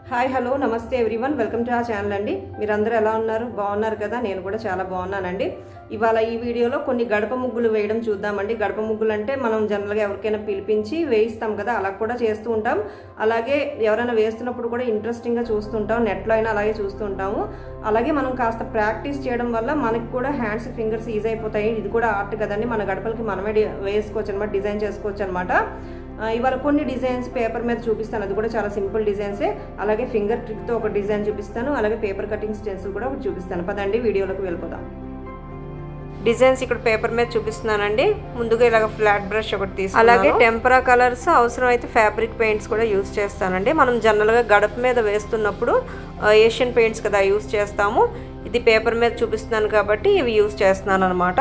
Hi hello నమస్తే everyone welcome to our channel అండి. మీరందరూ ఎలా ఉన్నారు? బాగున్నారు కదా? నేను కూడా చాలా బాగున్నానండి. ఇవాళ ఈ వీడియోలో కొన్ని గడప ముగ్గులు వేయడం చూద్దామండి. గడప ముగ్గులు అంటే మనం జనరల్గా ఎవరికైనా పిలిపించి వేయిస్తాం కదా, అలా కూడా చేస్తూ ఉంటాం. అలాగే ఎవరైనా వేస్తున్నప్పుడు కూడా ఇంట్రెస్టింగ్గా చూస్తుంటాం, నెట్లో అయినా అలాగే చూస్తుంటాము. అలాగే మనం కాస్త ప్రాక్టీస్ చేయడం వల్ల మనకి కూడా హ్యాండ్స్ ఫింగర్స్ ఈజీ అయిపోతాయి. ఇది కూడా ఆర్ట్ కదండి, మన గడపలకి మనమే వేసుకోవచ్చు అనమాట, డిజైన్ చేసుకోవచ్చు అనమాట. ఇవాళ కొన్ని డిజైన్స్ పేపర్ మీద చూపిస్తాను, అది కూడా చాలా సింపుల్ డిజైన్సే. అలాగే ఫింగర్ ట్రిక్తో ఒక డిజైన్ చూపిస్తాను, అలాగే పేపర్ కటింగ్ స్టెన్సిల్ కూడా ఒకటి చూపిస్తాను. పదండి వీడియోలోకి వెళ్ళిపోదాం. డిజైన్స్ ఇక్కడ పేపర్ మీద చూపిస్తున్నానండి. ముందుగా ఇలాగ ఫ్లాట్ బ్రష్ ఒకటి తీసుకున్నాను. అలాగే టెంపరా కలర్స్, అవసరం అయితే ఫ్యాబ్రిక్ పెయింట్స్ కూడా యూజ్ చేస్తానండి. మనం జనరల్గా గడప మీద వేస్తున్నప్పుడు ఏషియన్ పెయింట్స్ కదా యూజ్ చేస్తాము. ఇది పేపర్ మీద చూపిస్తున్నాను కాబట్టి ఇవి యూజ్ చేస్తున్నాను అనమాట.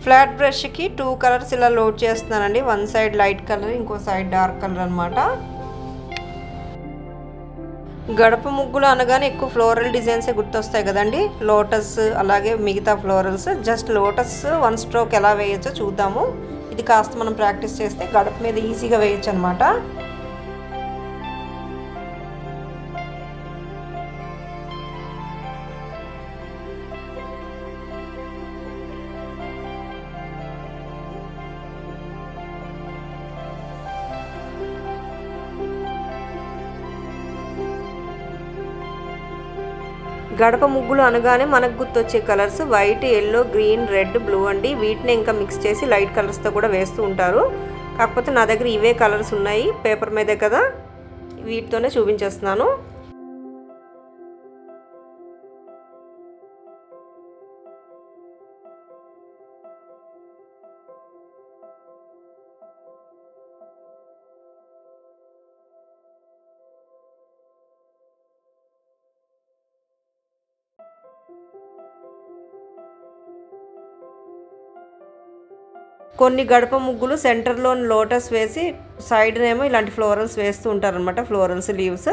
ఫ్లాట్ బ్రష్కి 2 కలర్స్ ఇలా లోడ్ చేస్తున్నానండి. వన్ సైడ్ లైట్ కలర్, ఇంకో సైడ్ డార్క్ కలర్ అనమాట. గడప ముగ్గులు అనగానే ఎక్కువ ఫ్లోరల్ డిజైన్సే గుర్తొస్తాయి కదండి. లోటస్ అలాగే మిగతా ఫ్లోరల్స్. జస్ట్ లోటస్ 1 స్ట్రోక్ ఎలా వేయచ్చో చూద్దాము. ఇది కాస్త మనం ప్రాక్టీస్ చేస్తే గడప మీద ఈజీగా వేయచ్చు అనమాట. గడప ముగ్గులు అనగానే మనకు గుర్తొచ్చే colours white, yellow, green, red, blue అండి. వీటిని ఇంకా మిక్స్ చేసి లైట్ కలర్స్తో కూడా వేస్తూ ఉంటారు. కాకపోతే నా దగ్గర ఇవే కలర్స్ ఉన్నాయి పేపర్ మీదే కదా, వీటితోనే చూపించేస్తున్నాను. కొన్ని గడప ముగ్గులు సెంటర్లో లోటస్ వేసి సైడ్నేమో ఇలాంటి ఫ్లోరల్స్ వేస్తూ ఉంటారనమాట, ఫ్లోరల్స్ లీవ్స్.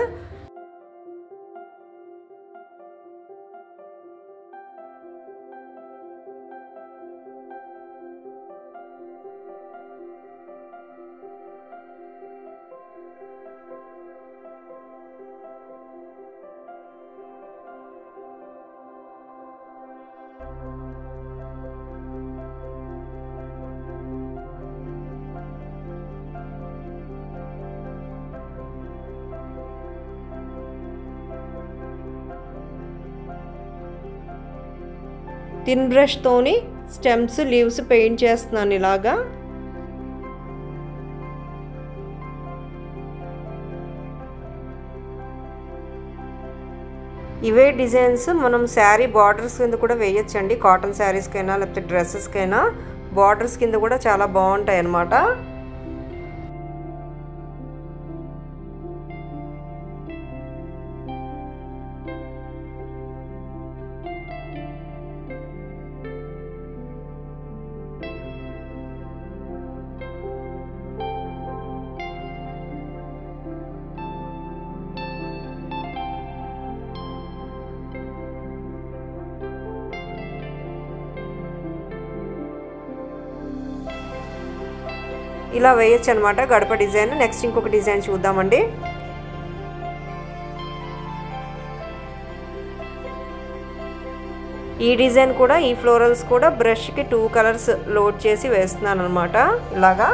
థిన్ బ్రష్తోని స్టెమ్స్, లీవ్స్ పెయింట్ చేస్తున్నాను ఇలాగా. ఇవే డిజైన్స్ మనం శారీ బార్డర్స్ కింద కూడా వేయచ్చండి. కాటన్ శారీస్కైనా లేకపోతే డ్రెస్సెస్కైనా బార్డర్స్ కింద కూడా చాలా బాగుంటాయి అన్నమాట. ఇలా వేయచ్చు అనమాట గడప డిజైన్. నెక్స్ట్ ఇంకొక డిజైన్ చూద్దామండి. ఈ డిజైన్ కూడా, ఈ ఫ్లోరల్స్ కూడా బ్రష్కి 2 కలర్స్ లోడ్ చేసి వేస్తున్నాను అనమాట ఇలాగా.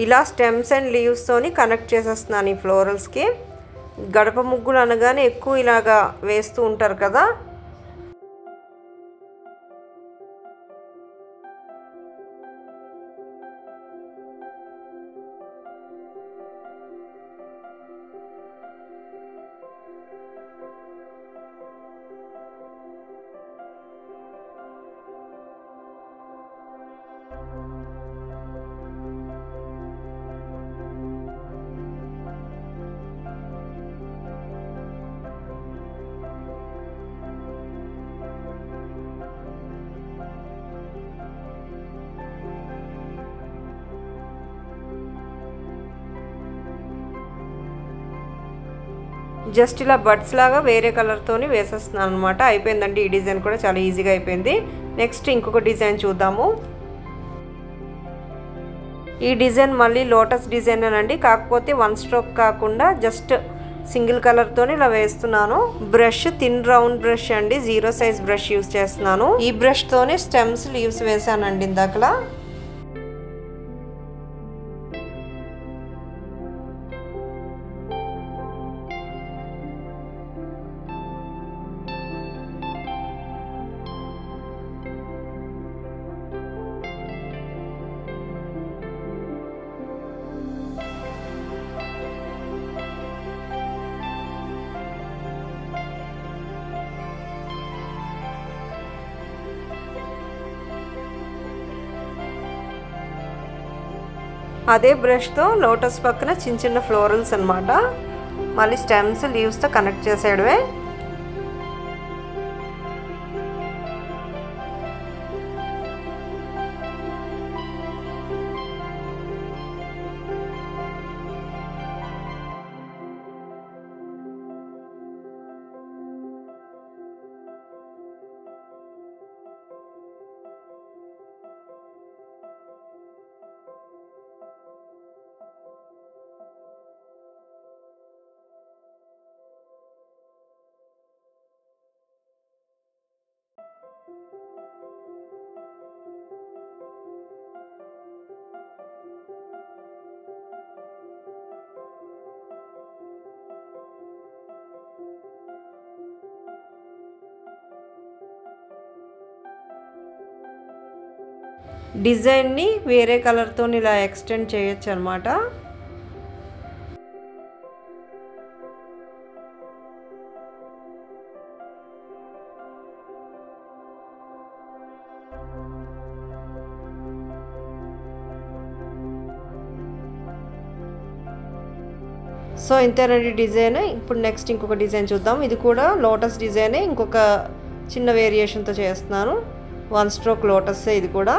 ఇలా స్టెమ్స్ అండ్ లీవ్స్తోని కనెక్ట్ చేసేస్తున్నాను ఈ ఫ్లోరల్స్కి. గడప ముగ్గులు అనగానే ఎక్కువ ఇలాగా వేస్తూ ఉంటారు కదా. జస్ట్ ఇలా బడ్స్ లాగా వేరే కలర్తోని వేసేస్తున్నాను అనమాట. అయిపోయిందండి. ఈ డిజైన్ కూడా చాలా ఈజీగా అయిపోయింది. నెక్స్ట్ ఇంకొక డిజైన్ చూద్దాము. ఈ డిజైన్ మళ్ళీ లోటస్ డిజైన్ అనండి, కాకపోతే 1 స్ట్రోక్ కాకుండా జస్ట్ సింగిల్ కలర్తోని ఇలా వేస్తున్నాను. బ్రష్ థిన్ రౌండ్ బ్రష్ అండి, 0 సైజ్ బ్రష్ యూస్ చేస్తున్నాను. ఈ బ్రష్తోనే స్టెమ్స్ లీవ్స్ వేసానండి ఇందాకలా. అదే బ్రష్తో లోటస్ పక్కన చిన్న చిన్న ఫ్లోరల్స్ అనమాట, మళ్ళీ స్టెమ్స్ లీవ్స్తో కనెక్ట్ చేసేయడమే. డిజైన్ని వేరే కలర్తో ఇలా ఎక్స్టెండ్ చేయొచ్చు అనమాట. సో ఇంతేనండి డిజైన్. ఇప్పుడు నెక్స్ట్ ఇంకొక డిజైన్ చూద్దాం. ఇది కూడా లోటస్ డిజైనే, ఇంకొక చిన్న వేరియేషన్తో చేస్తున్నాను. 1 స్ట్రోక్ లోటస్ ఇది కూడా.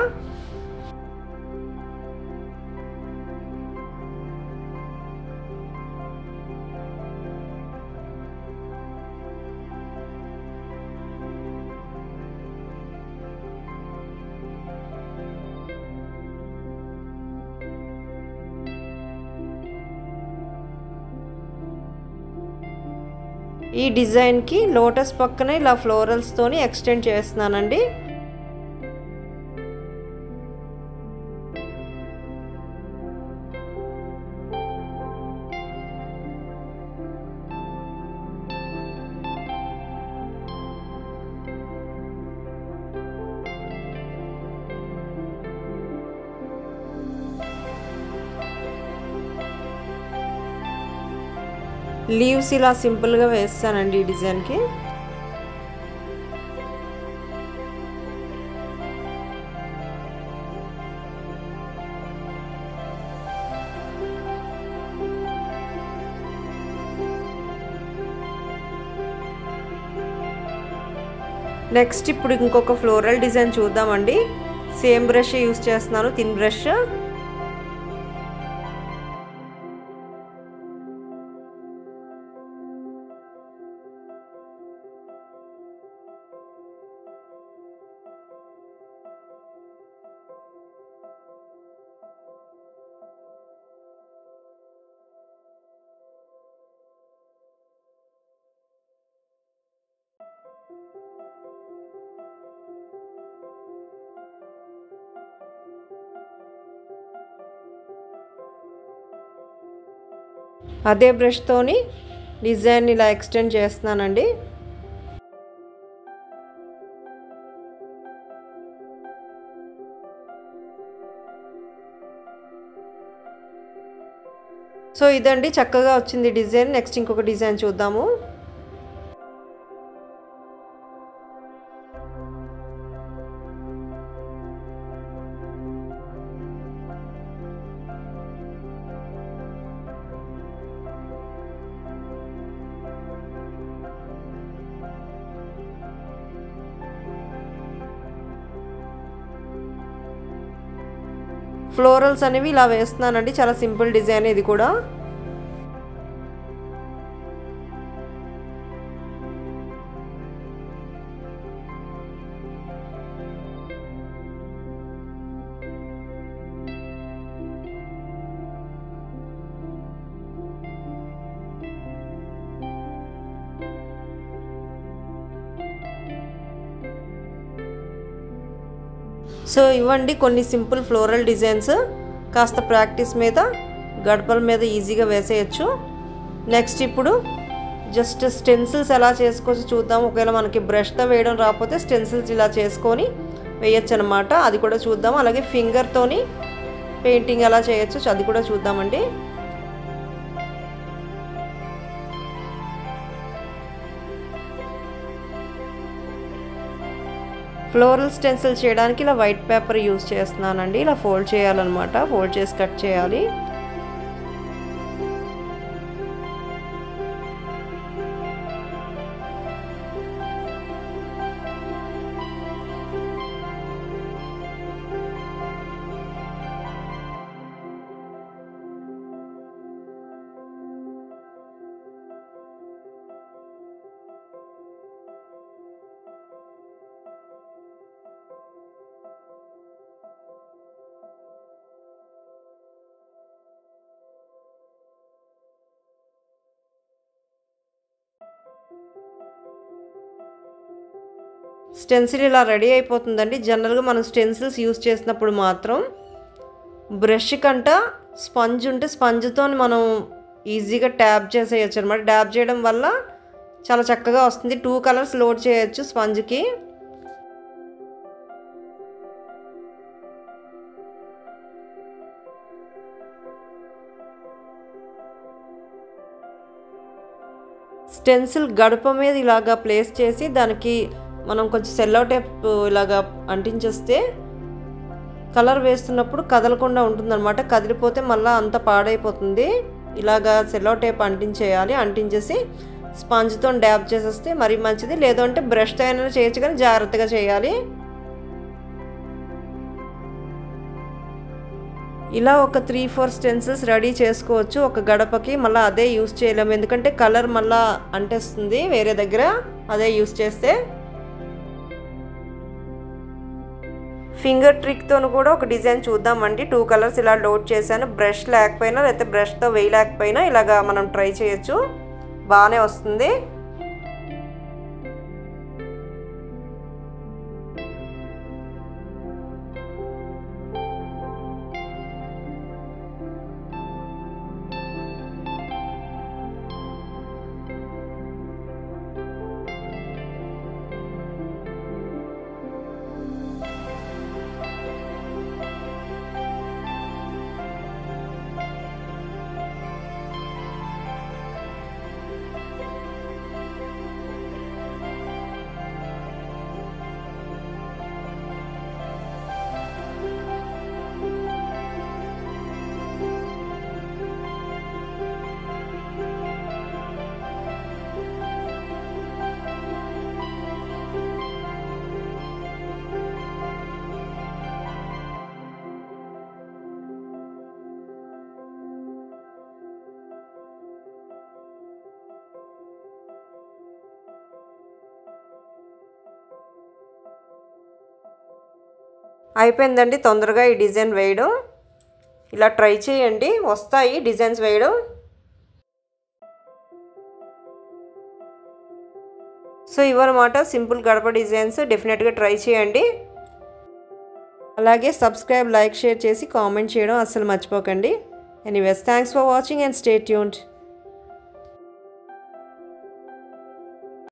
ఈ డిజైన్కి లోటస్ పక్కన ఇలా ఫ్లోరల్స్తోని ఎక్స్టెండ్ చేస్తున్నానండి. లీవ్స్ ఇలా సింపుల్గా వేస్తానండి ఈ డిజైన్కి. నెక్స్ట్ ఇప్పుడు ఇంకొక ఫ్లోరల్ డిజైన్ చూద్దామండి. సేమ్ బ్రష్ యూస్ చేస్తున్నాను, థిన్ బ్రష్. అదే బ్రష్తోని డిజైన్ ఇలా ఎక్స్టెండ్ చేస్తున్నానండి. సో ఇదండి, చక్కగా వచ్చింది డిజైన్. నెక్స్ట్ ఇంకొక డిజైన్ చూద్దాము. ఫ్లోరల్స్ అనేవి ఇలా వేస్తున్నానండి, చాలా సింపుల్ డిజైన్ ఇది కూడా. సో ఇవ్వండి కొన్ని సింపుల్ ఫ్లోరల్ డిజైన్స్, కాస్త ప్రాక్టీస్ మీద గడపల మీద ఈజీగా వేసేయచ్చు. నెక్స్ట్ ఇప్పుడు జస్ట్ స్టెన్సిల్స్ ఎలా చేసుకోవచ్చు చూద్దాం. ఒకవేళ మనకి బ్రష్తో వేయడం రాకపోతే స్టెన్సిల్స్ ఇలా చేసుకొని వేయచ్చు అనమాట, అది కూడా చూద్దాం. అలాగే ఫింగర్తోని పెయింటింగ్ ఎలా చేయొచ్చు అది కూడా చూద్దామండి. ఫ్లోరల్ స్టెన్సిల్ చేయడానికి ఇలా వైట్ పేపర్ యూజ్ చేస్తున్నానండి. ఇలా ఫోల్డ్ చేయాలన్నమాట, ఫోల్డ్ చేసి కట్ చేయాలి. స్టెన్సిల్ ఇలా రెడీ అయిపోతుందండి. జనరల్గా మనం స్టెన్సిల్స్ యూజ్ చేసినప్పుడు మాత్రం బ్రష్ కంట స్పంజ్ ఉంటే స్పంజ్తో మనం ఈజీగా ట్యాప్ చేసేయచ్చు అనమాట. ట్యాప్ చేయడం వల్ల చాలా చక్కగా వస్తుంది. 2 కలర్స్ లోడ్ చేయొచ్చు స్పంజ్కి. స్టెన్సిల్ గడప మీద ఇలాగా ప్లేస్ చేసి దానికి మనం కొంచెం సెల్లో టేప్ ఇలాగా అంటించేస్తే కలర్ వేస్తున్నప్పుడు కదలకుండా ఉంటుందన్నమాట. కదిలిపోతే మళ్ళీ అంతా పాడైపోతుంది. ఇలాగా సెల్లో టేప్ అంటించేయాలి. అంటించేసి స్పాంజ్తో డ్యాప్ చేసేస్తే మరీ మంచిది. లేదంటే బ్రష్తో అయినా చేయొచ్చు, కానీ జాగ్రత్తగా చేయాలి. ఇలా ఒక 3-4 స్టెన్సిల్స్ రెడీ చేసుకోవచ్చు ఒక గడపకి. మళ్ళీ అదే యూస్ చేయలేము, ఎందుకంటే కలర్ మళ్ళీ అంటేస్తుంది వేరే దగ్గర అదే యూస్ చేస్తే. ఫింగర్ ట్రిక్తో కూడా ఒక డిజైన్ చూద్దామండి. 2 కలర్స్ ఇలా లోడ్ చేశాను. బ్రష్ లేకపోయినా లేకపోతే బ్రష్తో వేయలేకపోయినా ఇలాగా మనం ట్రై చేయొచ్చు, బాగానే వస్తుంది. అయిపోయిందండి తొందరగా ఈ డిజైన్ వేయడం. ఇలా ట్రై చేయండి, వస్తాయి డిజైన్స్ వేయడం. సో ఇవన్నమాట సింపుల్ గడప డిజైన్స్. డెఫినెట్గా ట్రై చేయండి. అలాగే సబ్స్క్రైబ్, లైక్, షేర్ చేసి కామెంట్ చేయడం అస్సలు మర్చిపోకండి. Anyways, thanks for watching and stay tuned.